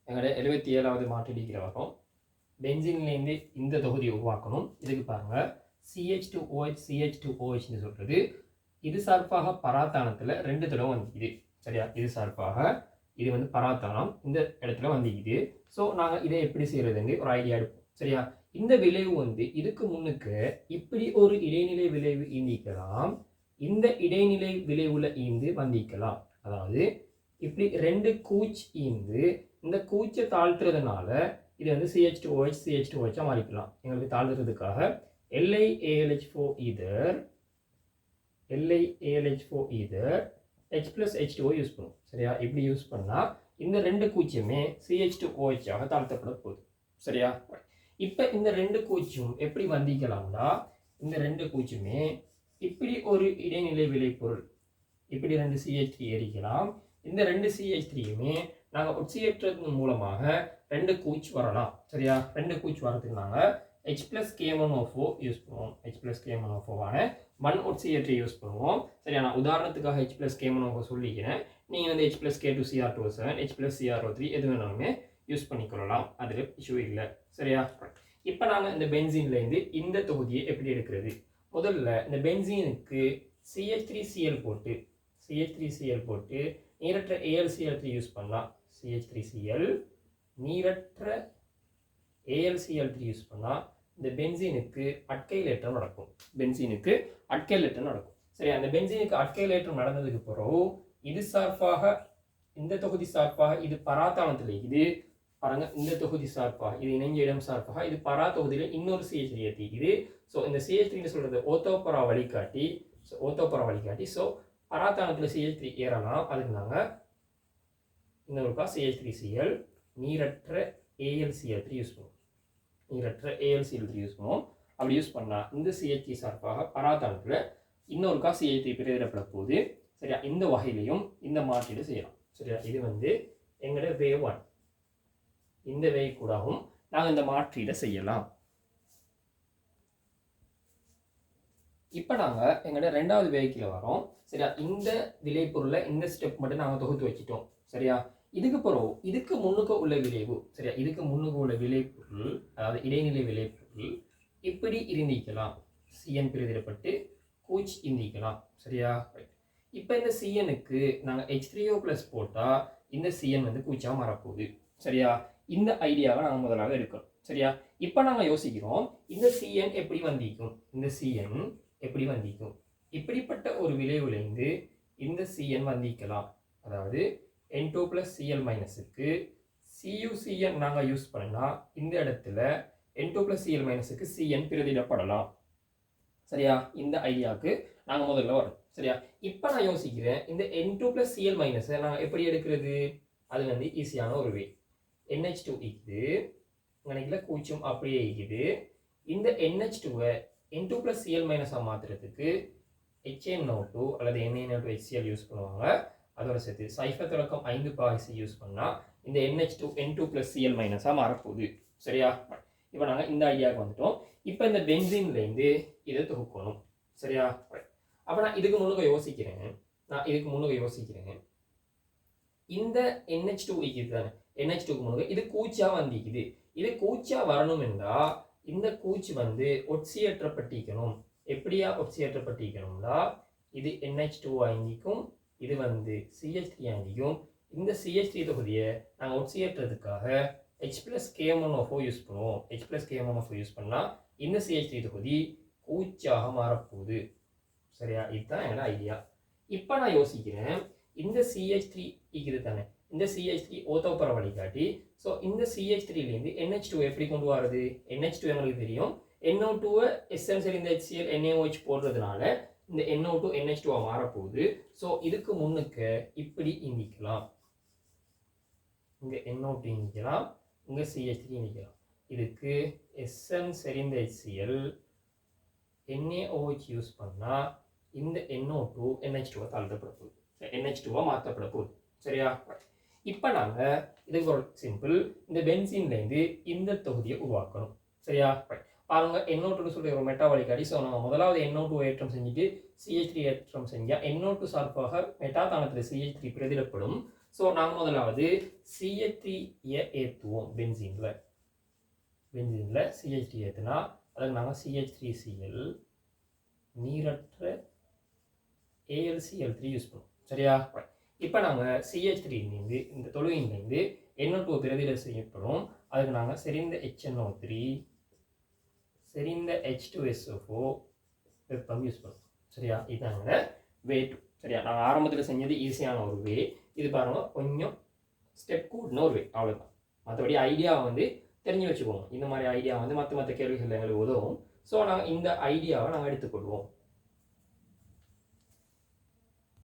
எங்களோட 77வது மாற்றடிக்கிற வரும். பென்சீன்லேருந்து இந்த தொகுதியை உருவாக்கணும். இதுக்கு பாருங்கள், CH2OH CH2OHன்னு சொல்கிறது இது சார்பாக பராத்தானத்தில் 2 தடவை வந்துக்குது. சரியா, இது சார்பாக இது வந்து பராத்தானம் இந்த இடத்துல வந்துக்குது. ஸோ நாங்கள் இதை எப்படி செய்கிறதுன்னு ஒரு ஐடியா எடுப்போம். சரியா, இந்த விளைவு வந்து இதுக்கு முன்னுக்கு இப்படி ஒரு இடைநிலை விளைவு ஈந்திக்கலாம், இந்த இடைநிலை விளைவுல ஈந்து வந்திக்கலாம். அதாவது இப்படி 2 கூச் ஈந்து இந்த கூச்சை தாழ்த்துறதுனால இது வந்து CH2OH CH2OH மாறிக்கலாம். எங்களுக்கு தாழ்த்துறதுக்காக LiAlH4 either H plus H2O use பண்ணுவோம். சரியா, இப்படி யூஸ் பண்ணால் இந்த 2 கூச்சியுமே CH2OH ஆக தாழ்த்தப்பட போகுது. சரியா, இப்போ இந்த 2 கூச்சும் எப்படி வந்திக்கலாம்னா, இந்த 2 கூச்சுமே இப்படி ஒரு இடைநிலை விளைபொருள் இப்படி 2 CH3 எரிக்கலாம். இந்த 2 CH3யுமே நாங்கள் ஒட்சியேற்றது மூலமாக 2 கூச் வரலாம். சரியா, 2 கூச் வரதுக்கு நாங்கள் H plus K1O4 யூஸ் பண்ணுவோம். H plus K1O4 ஆன மண் ஒட்சியேற்றை யூஸ் பண்ணுவோம். சரியா, நான் உதாரணத்துக்காக H plus K1O4 சொல்லிக்கிறேன். நீங்கள் வந்து H plus K2Cr2O7 H plus CrO3 எது வேணாலுமே யூஸ் பண்ணிக்கொள்ளலாம், அதில் இஷ்யூ இல்லை. சரியா, இப்போ நாங்கள் இந்த பென்சீன்லேருந்து இந்த தொகுதியை எப்படி எடுக்கிறது? முதல்ல இந்த பென்சீனுக்கு CH3Cl போட்டு நீரற்ற AlCl3 யூஸ் பண்ணலாம். CH3Cl நீரற்ற AlCl3 யூஸ் பண்ணால் இந்த பென்சீனுக்கு அட்கைலேற்றம் நடக்கும். சரி, அந்த பென்சீனுக்கு அட்கைலேற்றம் நடந்ததுக்கு பிறகு இது சார்பாக இந்த தொகுதி சார்பாக இது பராத்தானத்தில் இது பாருங்க, இந்த தொகுதி சார்பாக இது இணைஞ்ச இடம் சார்பாக இது பரா தொகுதியில் இன்னொரு CH3 ஏற்றிக்குது. ஸோ இந்த CH3 சொல்கிறது ஓத்தோபரா வழிகாட்டி. ஸோ பராத்தானத்தில் CH3 ஏறலாம். அதுக்கு நாங்கள் இன்னொருக்கா CH3Cl நீரற்ற AlCl3 யூஸ் பண்ணுவோம். அப்படி யூஸ் பண்ணால் இந்த CH3 சார்பாக பராத்தானத்தில் இன்னொருக்கா CH3 பிரிதிடப்பட போகுது. சரியா, இந்த வகையிலையும் இந்த மாற்றீடு செய்யலாம். சரியா, இது வந்து எங்களோட வே 1. இந்த வே கூடவும் நாங்கள் இந்த மாற்றீடை செய்யலாம். இப்போ நாங்கள் எங்களோட 2வது வேக்கில் வரோம். சரியா, இந்த விளைபொருளை இந்த ஸ்டெப் மட்டும் நாங்கள் தொகுத்து வச்சுட்டோம். சரியா, இதுக்கு பிறகு இதுக்கு முன்னுக்கு உள்ள விளைவு. சரியா, இதுக்கு முன்னுக்கு உள்ள விளைபொருள் அதாவது இடைநிலை விளைபொருள் இப்படி இருந்திக்கலாம். CN பிரிதிடப்பட்டு Gooch இருந்திக்கலாம். சரியா, இப்போ இந்த CNக்கு நாங்கள் H3O+ போட்டால் இந்த CN வந்து கூச்சாக மாறப்போகுது. சரியா, இந்த ஐடியாவை நாங்கள் முதலாக எடுக்கணும். சரியா, இப்போ நாங்கள் யோசிக்கிறோம் இந்த CN எப்படி வந்திக்கும். இப்படிப்பட்ட ஒரு விளைவுலேருந்து இந்த CN வந்திக்கலாம். அதாவது N2 plus Cl மைனஸுக்கு CuCN நாங்கள் யூஸ் பண்ணால் இந்த இடத்துல N2 plus Cl மைனஸுக்கு CN பிரதிடப்படலாம். சரியா, இந்த ஐடியாவுக்கு நாங்கள் முதல்ல வரோம். சரியா, இப்போ நான் யோசிக்கிறேன் இந்த N2 plus Cl மைனஸை நாங்கள் எப்படி எடுக்கிறது? அது வந்து ஈஸியான ஒரு வே. NH2 இருக்குது, நினைக்கல கூச்சும் அப்படியே இருக்குது. இந்த NH2வை N2 plus Cl மைனஸாக மாற்றுறதுக்கு HNO2 அல்லது NaNO2HCl யூஸ் பண்ணுவாங்க. அதோட சேர்த்து சைஃபர் தொடக்கம் 5 பாய்ச்சி யூஸ் பண்ணால் இந்த NH2 N2 plus Cl மைனஸாக மாறப்போகுது. சரியா, இப்போ நாங்கள் இந்த ஐடியாவுக்கு வந்துட்டோம். இப்போ இந்த பென்சீன்லேருந்து இதை தொகுக்கணும். சரியா, அப்போ நான் இதுக்கு முன்னுக்கு யோசிக்கிறேன். இந்த NH2 இருக்குது தானே, NH2க்கு முன்னுக்கு இது கூச்சாக வந்திக்குது. இது கூச்சாக வரணும் என்றால் இந்த கூச்சு வந்து ஒட்சியேற்றப்பட்டிக்கணும். எப்படியா ஒட்சியேற்றப்பட்டிக்கணும்னா இது NH2 வாங்கிக்கும், இது வந்து CH3 வாங்கிக்கும். இந்த CH3 தொகுதியை நாங்கள் ஒட்சியேற்றதுக்காக H plus K1O4 யூஸ் பண்ணுவோம். H plus K1O4 யூஸ் பண்ணால் இந்த CH3 தொகுதி கூச்சாக மாறப்போகுது. சரியா, இதுதான் என்னோட ஐடியா. இப்போ நான் யோசிக்கிறேன் இந்த CH3 இருக்குது தானே, இந்த CH3 ஓத்தோபர வழிகாட்டி. ஸோ இந்த CH3லேருந்து NH2 எப்படி கொண்டு வரது? NH2 எங்களுக்கு தெரியும். NO2வை SN சரிந்த HCl NaOH போடுறதுனால இந்த NO2 NH2 மாறப்போகுது. ஸோ இதுக்கு முன்னுக்கு இப்படி இங்கிக்கலாம், இங்கே NO2 இங்கிக்கலாம், இங்கே CH3 இங்கிக்கலாம். இதுக்கு SN சரிந்த HCl NaOH யூஸ் பண்ணால் இந்த NO2 NH2 தாழ்த்தப்பட போகுது, NH2 மாற்றப்பட போகுது. சரியா, இப்போ நாங்கள் இதுக்கு ஒரு சிம்பிள் இந்த பென்சீன்லேருந்து இந்த தொகுதியை உருவாக்கணும். சரியா, பாருங்க, NO2 சொல்லி ஒரு மெட்டா வழிகாட்டி. ஸோ நம்ம முதலாவது NO2 ஏற்றம் செஞ்சுட்டு CH3 ஏற்றம் செஞ்சால் NO2 சார்பாக மெட்டாதானத்தில் CH3 பிரதிடப்படும். ஸோ நாங்கள் முதலாவது CH3 ஏற்றுவோம் பென்சீனில் CH3 ஏற்றுனா அதுக்கு நாங்கள் CH3Cl நீரற்ற AlCl3 யூஸ் பண்ணுவோம். சரியா? இப்போ நாங்கள் CH3 இந்த தொழுவின்லேருந்து NO2 பிரதியிட செய்யப்படும். அதுக்கு நாங்கள் செறிந்த HNO3 செறிந்த H2SO4 வெப்பம் யூஸ் பண்ணுவோம். சரியா? இதாங்க வே 2. சரியா? நாங்கள் ஆரம்பத்தில் செஞ்சது ஈஸியான ஒரு வே. இது பாருங்க கொஞ்சம் ஸ்டெப் கூடின ஒரு வே, அவ்வளோதான். மற்றபடி ஐடியாவை வந்து தெரிஞ்சு வச்சுக்கோங்க. இந்த மாதிரி ஐடியா வந்து மற்ற கேள்விகள் எங்களுக்கு உதவும். ஸோ நாங்கள் இந்த ஐடியாவை நாங்கள் எடுத்துக்கொள்வோம்.